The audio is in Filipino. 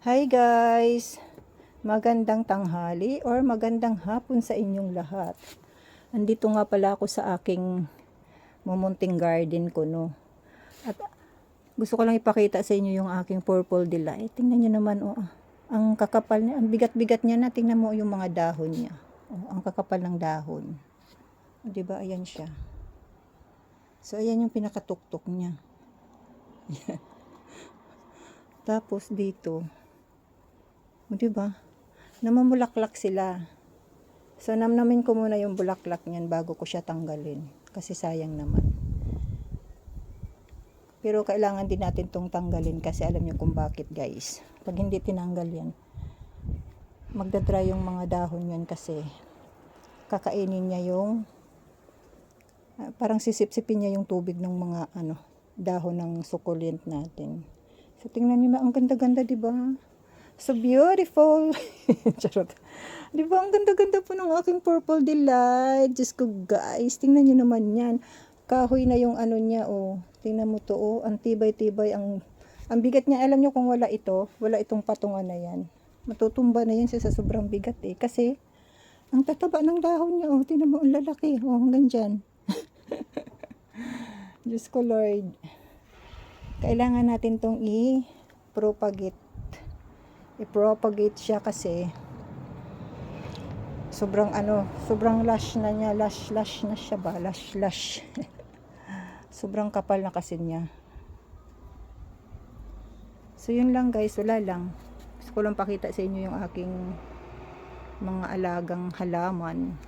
Hi guys! Magandang tanghali or magandang hapon sa inyong lahat. Andito nga pala ako sa aking mumunting garden ko, no. At gusto ko lang ipakita sa inyo yung aking purple delight. Tingnan nyo naman, oh. Ang kakapal niya, ang bigat-bigat niya na. Tingnan mo yung mga dahon niya. Oh, ang kakapal ng dahon. O, diba? Ayan siya. So, ayan yung pinakatuktok niya. Tapos dito, o, diba? Namumulaklak sila. So, namnamin ko muna yung bulaklak niyan bago ko siya tanggalin. Kasi sayang naman. Pero kailangan din natin tong tanggalin kasi alam niyo kung bakit, guys. Pag hindi tinanggal yan, magdadry yung mga dahon yan kasi kakainin niya yung parang sisip-sipin niya yung tubig ng mga dahon ng succulent natin. So, tingnan niyo na, ang ganda-ganda, diba? So beautiful. Charot. Di ba ang ganda-ganda po ng aking purple delight. Diyos ko guys, tingnan niyo naman yan. Kahoy na yung niya, oh. Tingnan mo to, oh. Ang tibay-tibay. Ang bigat niya. Alam niyo kung wala itong patungan na yan. Matutumba na yan siya sa sobrang bigat eh. Kasi, ang tataba ng dahon niya, oh. Tingnan mo, ang lalaki. Oh, hanggang dyan. Diyos ko Lord. Kailangan natin tong i-propagate siya kasi sobrang lush na niya, lush na siya ba, lush sobrang kapal na kasi niya. So yun lang guys, wala lang, gusto ko lang pakita sa inyo yung aking mga alagang halaman.